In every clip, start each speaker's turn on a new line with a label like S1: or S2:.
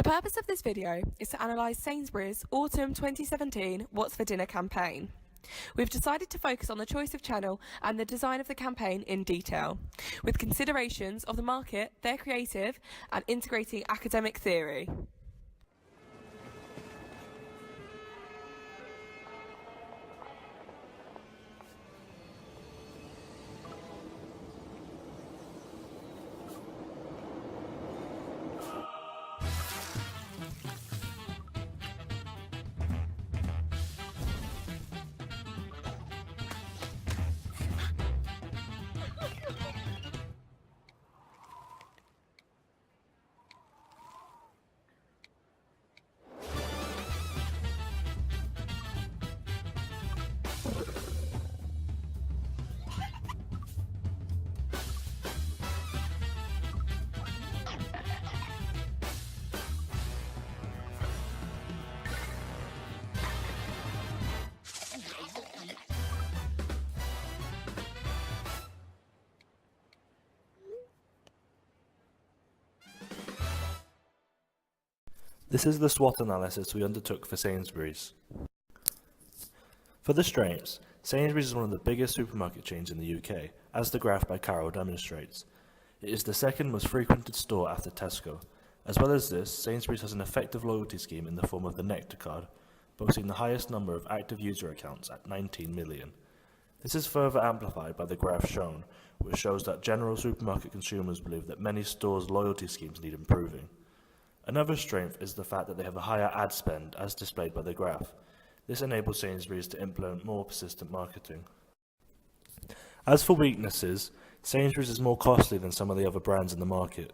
S1: purpose of this video is to analyse Sainsbury's Autumn 2017 What's for Dinner campaign. We've decided to focus on the choice of channel and the design of the campaign in detail, with considerations of the market, their creative, and integrating academic theory.
S2: This is the SWOT analysis we undertook for Sainsbury's. For the strengths, Sainsbury's is one of the biggest supermarket chains in the UK, as the graph by Carroll demonstrates. It is the second most frequented store after Tesco. As well as this, Sainsbury's has an effective loyalty scheme in the form of the Nectar card, boasting the highest number of active user accounts at 19 million. This is further amplified by the graph shown, which shows that general supermarket consumers believe that many stores' loyalty schemes need improving. Another strength is the fact that they have a higher ad spend, as displayed by the graph. This enables Sainsbury's to implement more persistent marketing. As for weaknesses, Sainsbury's is more costly than some of the other brands in the market.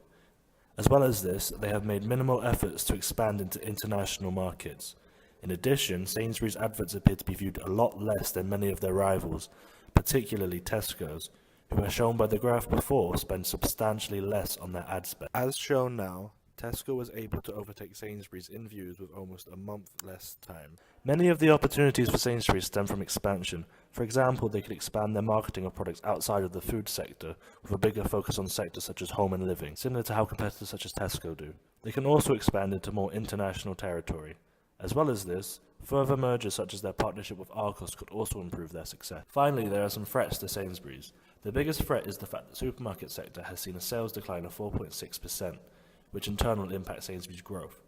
S2: As well as this, they have made minimal efforts to expand into international markets. In addition, Sainsbury's adverts appear to be viewed a lot less than many of their rivals, particularly Tesco's, who, as shown by the graph before, spend substantially less on their ad spend. As shown now, Tesco was able to overtake Sainsbury's in views with almost a month less time. Many of the opportunities for Sainsbury's stem from expansion. For example, they could expand their marketing of products outside of the food sector, with a bigger focus on sectors such as home and living, similar to how competitors such as Tesco do. They can also expand into more international territory. As well as this, further mergers such as their partnership with Argos could also improve their success. Finally, there are some threats to Sainsbury's. The biggest threat is the fact that the supermarket sector has seen a sales decline of 4.6%. which in turn will impact Sainsbury's growth.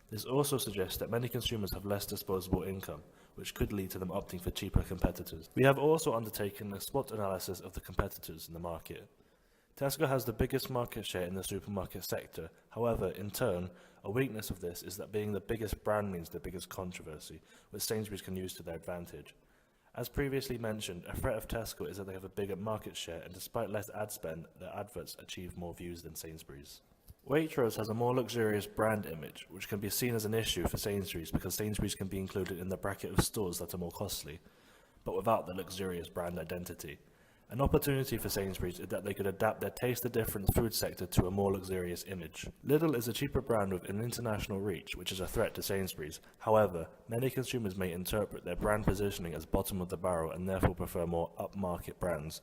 S2: This also suggests that many consumers have less disposable income, which could lead to them opting for cheaper competitors. We have also undertaken a SWOT analysis of the competitors in the market. Tesco has the biggest market share in the supermarket sector. However, in turn, a weakness of this is that being the biggest brand means the biggest controversy, which Sainsbury's can use to their advantage. As previously mentioned, a threat of Tesco is that they have a bigger market share, and despite less ad spend, their adverts achieve more views than Sainsbury's. Waitrose has a more luxurious brand image, which can be seen as an issue for Sainsbury's because Sainsbury's can be included in the bracket of stores that are more costly, but without the luxurious brand identity. An opportunity for Sainsbury's is that they could adapt their taste the difference food sector to a more luxurious image. Lidl is a cheaper brand with an international reach, which is a threat to Sainsbury's. However, many consumers may interpret their brand positioning as bottom of the barrel and therefore prefer more upmarket brands,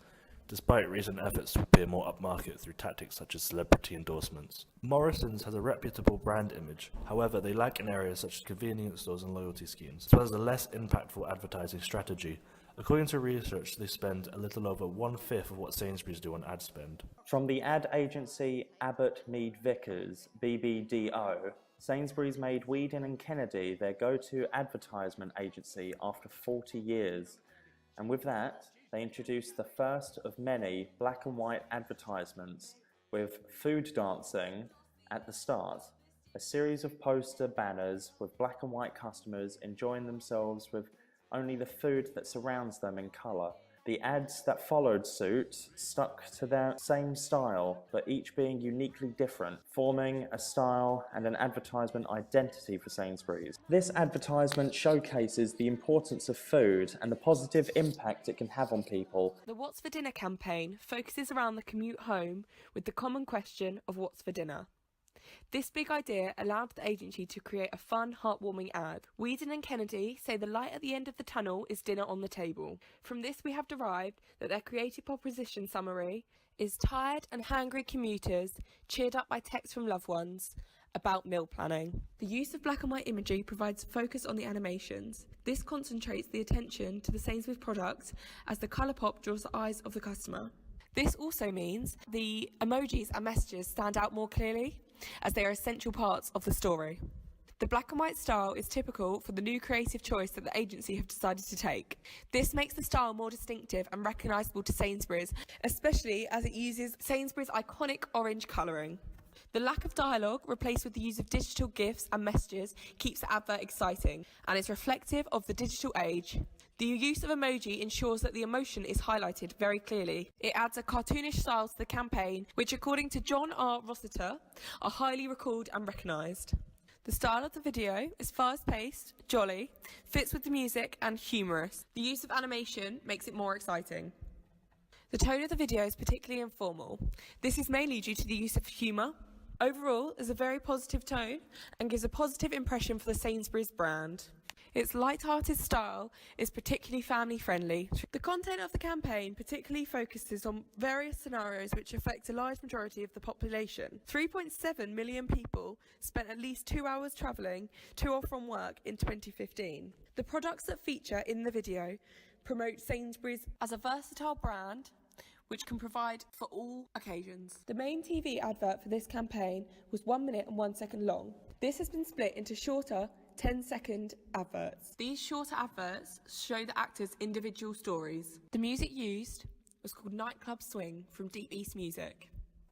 S2: despite recent efforts to appear more upmarket through tactics such as celebrity endorsements. Morrison's has a reputable brand image, however they lack in areas such as convenience stores and loyalty schemes, as well as a less impactful advertising strategy. According to research, they spend a little over 1/5 of what Sainsbury's do on ad spend.
S3: From the ad agency Abbott Mead Vickers, BBDO, Sainsbury's made Weedon and Kennedy their go-to advertisement agency after 40 years. And with that, they introduced the first of many black and white advertisements with food dancing at the start. A series of poster banners with black and white customers enjoying themselves with only the food that surrounds them in colour. The ads that followed suit stuck to their same style, but each being uniquely different, forming a style and an advertisement identity for Sainsbury's. This advertisement showcases the importance of food and the positive impact it can have on people.
S1: The What's for Dinner campaign focuses around the commute home with the common question of what's for dinner. This big idea allowed the agency to create a fun, heartwarming ad. Weedon and Kennedy say the light at the end of the tunnel is dinner on the table. From this we have derived that their creative proposition summary is tired and hungry commuters cheered up by texts from loved ones, about meal planning. The use of black and white imagery provides focus on the animations. This concentrates the attention to the Sainsbury's product as the colour pop draws the eyes of the customer. This also means the emojis and messages stand out more clearly as they are essential parts of the story. The black and white style is typical for the new creative choice that the agency have decided to take. This makes the style more distinctive and recognisable to Sainsbury's, especially as it uses Sainsbury's iconic orange colouring. The lack of dialogue, replaced with the use of digital GIFs and messages, keeps the advert exciting and is reflective of the digital age. The use of emoji ensures that the emotion is highlighted very clearly. It adds a cartoonish style to the campaign, which according to John R. Rossiter, are highly recalled and recognised. The style of the video is fast-paced, jolly, fits with the music and humorous. The use of animation makes it more exciting. The tone of the video is particularly informal. This is mainly due to the use of humour. Overall, there's a very positive tone and gives a positive impression for the Sainsbury's brand. Its light-hearted style is particularly family-friendly. The content of the campaign particularly focuses on various scenarios which affect a large majority of the population. 3.7 million people spent at least 2 hours travelling to or from work in 2015. The products that feature in the video promote Sainsbury's as a versatile brand which can provide for all occasions. The main TV advert for this campaign was 1 minute and 1 second long. This has been split into shorter 10-second adverts. These shorter adverts show the actors' individual stories. The music used was called Nightclub Swing from Deep East Music.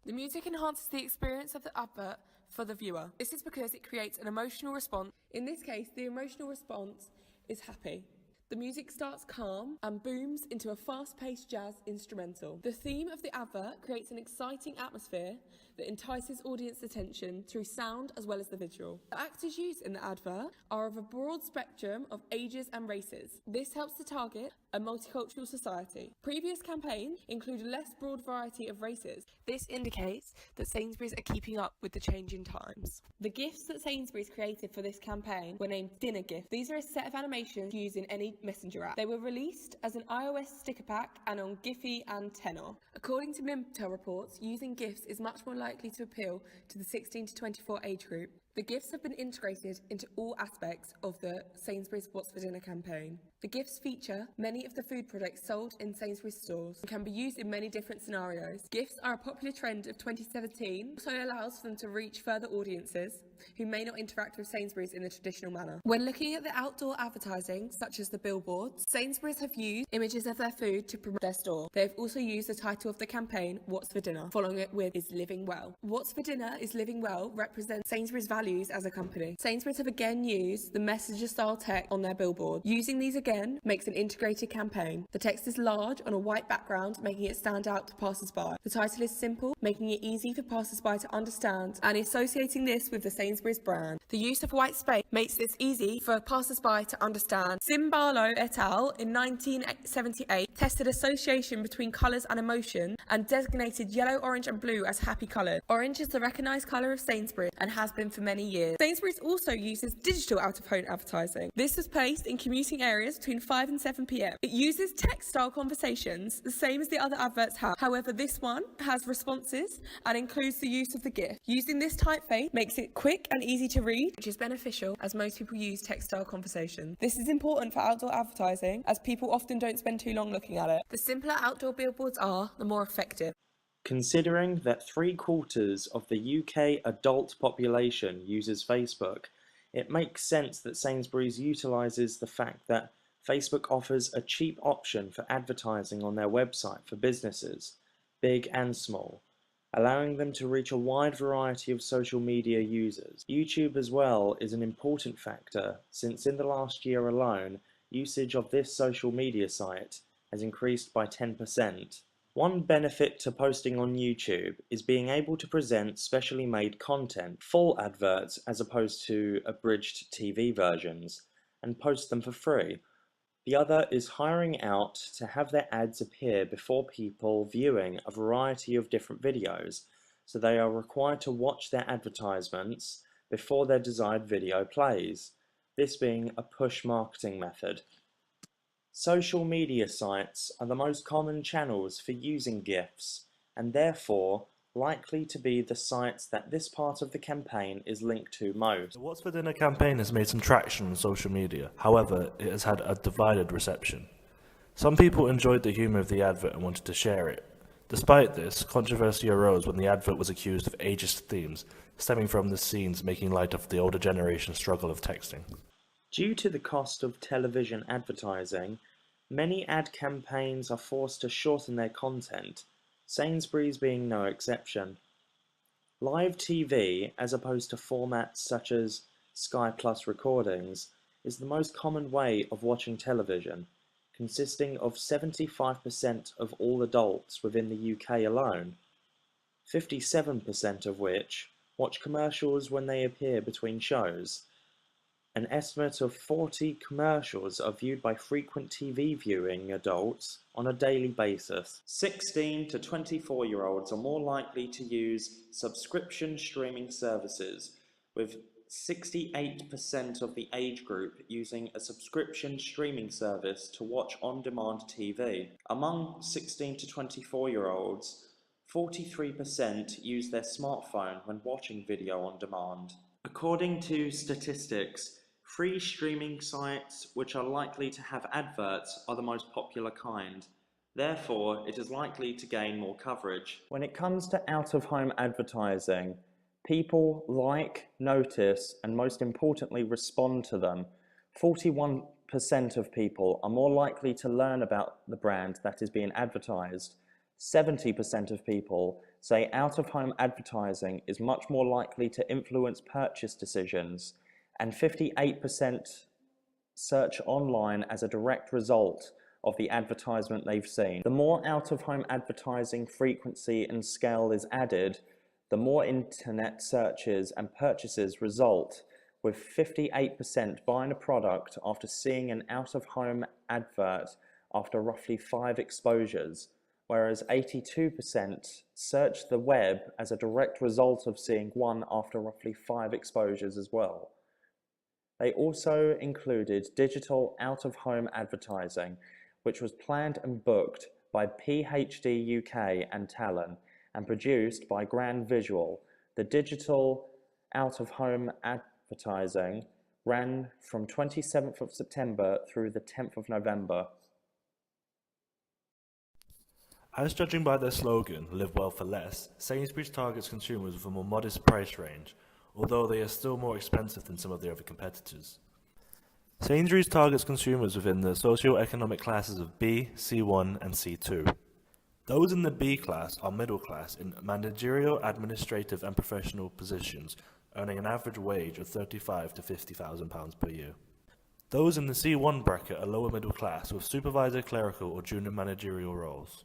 S1: The music enhances the experience of the advert for the viewer. This is because it creates an emotional response. In this case, the emotional response is happy. The music starts calm and booms into a fast-paced jazz instrumental. The theme of the advert creates an exciting atmosphere that entices audience attention through sound as well as the visual. The actors used in the advert are of a broad spectrum of ages and races. This helps to target a multicultural society. Previous campaigns include a less broad variety of races. This indicates that Sainsbury's are keeping up with the changing times. The gifts that Sainsbury's created for this campaign were named dinner gifts. These are a set of animations used in any messenger app. They were released as an iOS sticker pack and on Giphy and Tenor. According to Mintel reports, using gifts is much more likely to appeal to the 16 to 24 age group. The gifts have been integrated into all aspects of the Sainsbury's What's for Dinner campaign. The gifts feature many of the food products sold in Sainsbury's stores and can be used in many different scenarios. Gifts are a popular trend of 2017, also allows for them to reach further audiences who may not interact with Sainsbury's in the traditional manner. When looking at the outdoor advertising, such as the billboards, Sainsbury's have used images of their food to promote their store. They have also used the title of the campaign, What's for Dinner, following it with Is Living Well. What's for Dinner is Living Well represents Sainsbury's values as a company. Sainsbury's have again used the messenger style text on their billboard. Using these again makes an integrated campaign. The text is large on a white background, making it stand out to passers-by. The title is simple, making it easy for passers-by to understand and associating this with the Sainsbury's brand. The use of white space makes this easy for passers-by to understand. Simbalo et al. In 1978 tested association between colours and emotion and designated yellow, orange and blue as happy colours. Orange is the recognised colour of Sainsbury's and has been for many years. Sainsbury's also uses digital out-of-home advertising. This was placed in commuting areas between 5 and 7 p.m. It uses text-style conversations, the same as the other adverts have. However, this one has responses and includes the use of the GIF. Using this typeface makes it quick and easy to read, which is beneficial as most people use text-style conversation. This is important for outdoor advertising as people often don't spend too long looking at it. The simpler outdoor billboards are, the more effective.
S3: Considering that 3/4 of the UK adult population uses Facebook, it makes sense that Sainsbury's utilises the fact that Facebook offers a cheap option for advertising on their website for businesses, big and small, allowing them to reach a wide variety of social media users. YouTube as well is an important factor since in the last year alone, usage of this social media site has increased by 10%. One benefit to posting on YouTube is being able to present specially made content, full adverts as opposed to abridged TV versions, and post them for free. The other is hiring out to have their ads appear before people viewing a variety of different videos, so they are required to watch their advertisements before their desired video plays, this being a push marketing method. Social media sites are the most common channels for using GIFs, and therefore likely to be the sites that this part of the campaign is linked to most.
S2: The What's for Dinner campaign has made some traction on social media. However, it has had a divided reception. Some people enjoyed the humour of the advert and wanted to share it. Despite this, controversy arose when the advert was accused of ageist themes, stemming from the scenes making light of the older generation's struggle of texting.
S3: Due to the cost of television advertising, many ad campaigns are forced to shorten their content, Sainsbury's being no exception. Live TV, as opposed to formats such as Sky Plus recordings, is the most common way of watching television, consisting of 75% of all adults within the UK alone, 57% of which watch commercials when they appear between shows. An estimate of 40 commercials are viewed by frequent TV viewing adults on a daily basis. 16 to 24-year-olds are more likely to use subscription streaming services, with 68% of the age group using a subscription streaming service to watch on-demand TV. Among 16 to 24-year-olds, 43% use their smartphone when watching video on demand. According to statistics, free streaming sites which are likely to have adverts are the most popular kind. Therefore, it is likely to gain more coverage. When it comes to out-of-home advertising, people like, notice, and most importantly respond to them. 41% of people are more likely to learn about the brand that is being advertised. 70% of people say out-of-home advertising is much more likely to influence purchase decisions, and 58% search online as a direct result of the advertisement they've seen. The more out-of-home advertising frequency and scale is added, the more internet searches and purchases result, with 58% buying a product after seeing an out-of-home advert after roughly 5 exposures, whereas 82% search the web as a direct result of seeing one after roughly 5 exposures as well. They also included digital out-of-home advertising, which was planned and booked by PhD UK and Talon, and produced by Grand Visual. The digital out-of-home advertising ran from 27th of September through the 10th of November.
S2: As judging by their slogan, Live Well for Less, Sainsbury's targets consumers with a more modest price range, although they are still more expensive than some of their other competitors. Sainsbury's targets consumers within the socio-economic classes of B, C1 and C2. Those in the B class are middle class in managerial, administrative and professional positions, earning an average wage of £35,000 to £50,000 per year. Those in the C1 bracket are lower middle class with supervisor, clerical or junior managerial roles.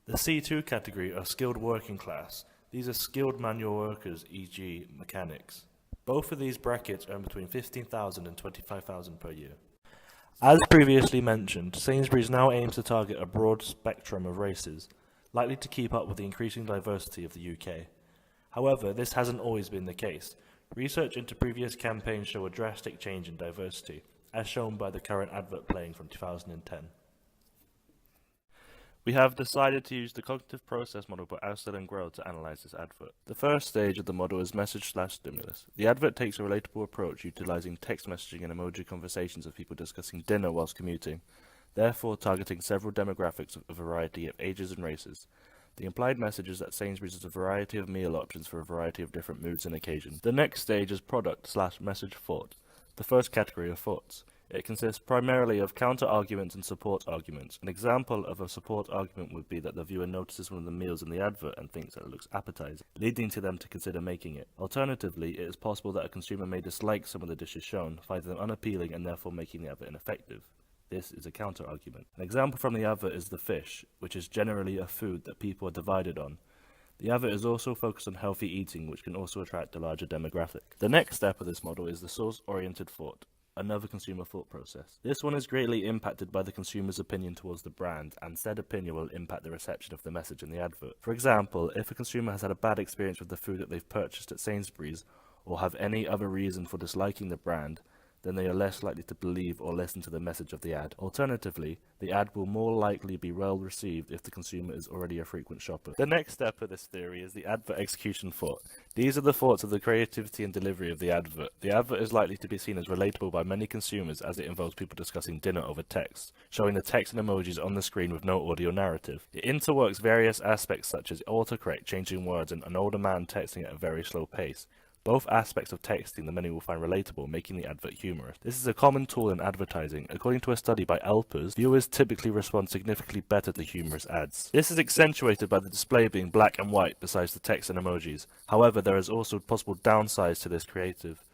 S2: The C2 category are skilled working class. These are skilled manual workers, e.g. mechanics. Both of these brackets earn between £15,000 and £25,000 per year. As previously mentioned, Sainsbury's now aims to target a broad spectrum of races, likely to keep up with the increasing diversity of the UK. However, this hasn't always been the case. Research into previous campaigns show a drastic change in diversity, as shown by the current advert playing from 2010. We have decided to use the cognitive process model by Ousted and Grohl to analyze this advert. The first stage of the model is message/stimulus. The advert takes a relatable approach, utilizing text messaging and emoji conversations of people discussing dinner whilst commuting, therefore targeting several demographics of a variety of ages and races. The implied message is that Sainsbury's has a variety of meal options for a variety of different moods and occasions. The next stage is product/message thought. The first category are thoughts. It consists primarily of counter-arguments and support arguments. An example of a support argument would be that the viewer notices one of the meals in the advert and thinks that it looks appetizing, leading to them to consider making it. Alternatively, it is possible that a consumer may dislike some of the dishes shown, find them unappealing and therefore making the advert ineffective. This is a counter-argument. An example from the advert is the fish, which is generally a food that people are divided on. The advert is also focused on healthy eating, which can also attract a larger demographic. The next step of this model is the source-oriented thought. Another consumer thought process. This one is greatly impacted by the consumer's opinion towards the brand, and said opinion will impact the reception of the message in the advert. For example, if a consumer has had a bad experience with the food that they've purchased at Sainsbury's, or have any other reason for disliking the brand, then they are less likely to believe or listen to the message of the ad. Alternatively, the ad will more likely be well received if the consumer is already a frequent shopper. The next step of this theory is the advert execution thought. These are the thoughts of the creativity and delivery of the advert. The advert is likely to be seen as relatable by many consumers as it involves people discussing dinner over text, showing the text and emojis on the screen with no audio narrative. It interworks various aspects such as autocorrect, changing words, and an older man texting at a very slow pace. Both aspects of texting that many will find relatable, making the advert humorous. This is a common tool in advertising. According to a study by Elpers, viewers typically respond significantly better to humorous ads. This is accentuated by the display being black and white besides the text and emojis. However, there is also possible downsides to this creative.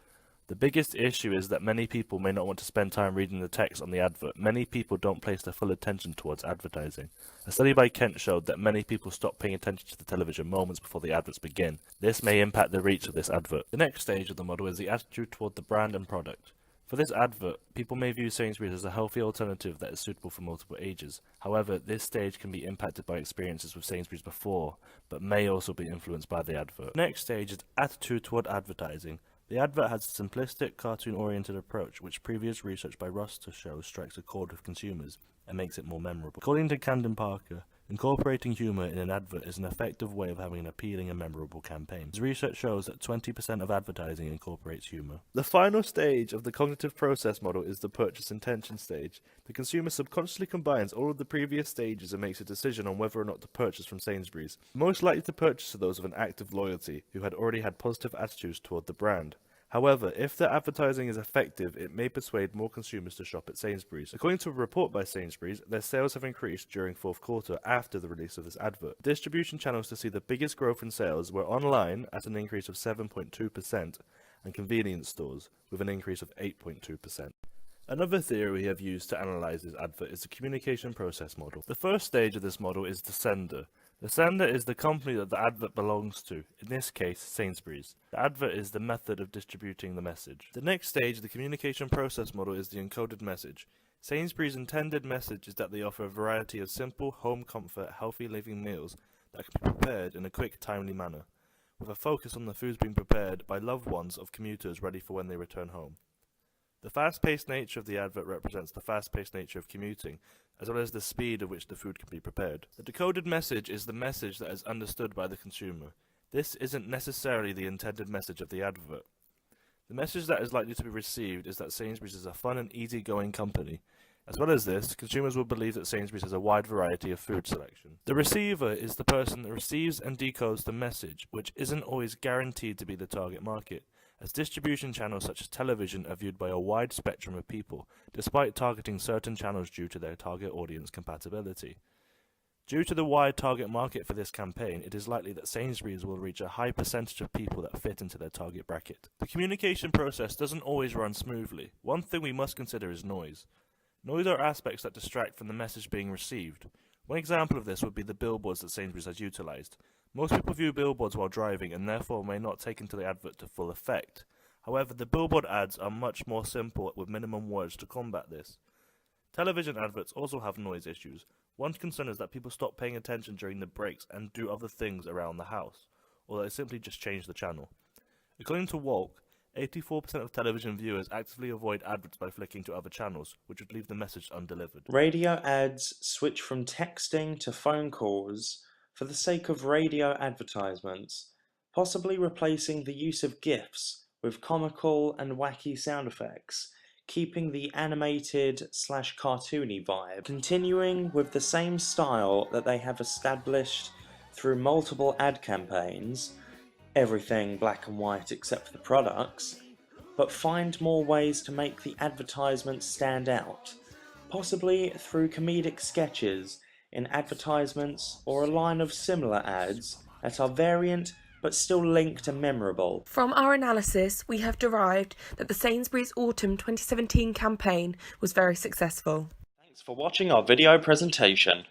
S2: The biggest issue is that many people may not want to spend time reading the text on the advert. Many people don't place their full attention towards advertising. A study by Kent showed that many people stop paying attention to the television moments before the adverts begin. This may impact the reach of this advert. The next stage of the model is the attitude toward the brand and product. For this advert, people may view Sainsbury's as a healthy alternative that is suitable for multiple ages. However, this stage can be impacted by experiences with Sainsbury's before, but may also be influenced by the advert. The next stage is attitude toward advertising. The advert has a simplistic, cartoon-oriented approach, which previous research by Roster shows strikes a chord with consumers and makes it more memorable. According to Camden Parker, incorporating humour in an advert is an effective way of having an appealing and memorable campaign. His research shows that 20% of advertising incorporates humour. The final stage of the cognitive process model is the purchase intention stage. The consumer subconsciously combines all of the previous stages and makes a decision on whether or not to purchase from Sainsbury's. Most likely to purchase are those of an active loyalty, who had already had positive attitudes toward the brand. However, if the advertising is effective, it may persuade more consumers to shop at Sainsbury's. According to a report by Sainsbury's, their sales have increased during fourth quarter after the release of this advert. Distribution channels to see the biggest growth in sales were online at an increase of 7.2% and convenience stores with an increase of 8.2%. Another theory we have used to analyze this advert is the communication process model. The first stage of this model is the sender. The sender is the company that the advert belongs to, in this case Sainsbury's. The advert is the method of distributing the message. The next stage of the communication process model is the encoded message. Sainsbury's intended message is that they offer a variety of simple, home comfort, healthy living meals that can be prepared in a quick, timely manner, with a focus on the foods being prepared by loved ones of commuters ready for when they return home. The fast-paced nature of the advert represents the fast-paced nature of commuting, as well as the speed at which the food can be prepared. The decoded message is the message that is understood by the consumer. This isn't necessarily the intended message of the advert. The message that is likely to be received is that Sainsbury's is a fun and easygoing company. As well as this, consumers will believe that Sainsbury's has a wide variety of food selection. The receiver is the person that receives and decodes the message, which isn't always guaranteed to be the target market, as distribution channels such as television are viewed by a wide spectrum of people, despite targeting certain channels due to their target audience compatibility. Due to the wide target market for this campaign, it is likely that Sainsbury's will reach a high percentage of people that fit into their target bracket. The communication process doesn't always run smoothly. One thing we must consider is noise. Noise are aspects that distract from the message being received. One example of this would be the billboards that Sainsbury's has utilised. Most people view billboards while driving and therefore may not take into the advert to full effect. However, the billboard ads are much more simple with minimum words to combat this. Television adverts also have noise issues. One concern is that people stop paying attention during the breaks and do other things around the house, or they simply just change the channel. According to Walk, 84% of television viewers actively avoid adverts by flicking to other channels, which would leave the message undelivered.
S3: Radio ads switch from texting to phone calls for the sake of radio advertisements, possibly replacing the use of GIFs with comical and wacky sound effects, keeping the animated/cartoony vibe, continuing with the same style that they have established through multiple ad campaigns, everything black and white except for the products, but find more ways to make the advertisements stand out, possibly through comedic sketches in advertisements or a line of similar ads that are variant but still linked and memorable.
S1: From our analysis, we have derived that the Sainsbury's Autumn 2017 campaign was very successful.
S3: Thanks for watching our video presentation.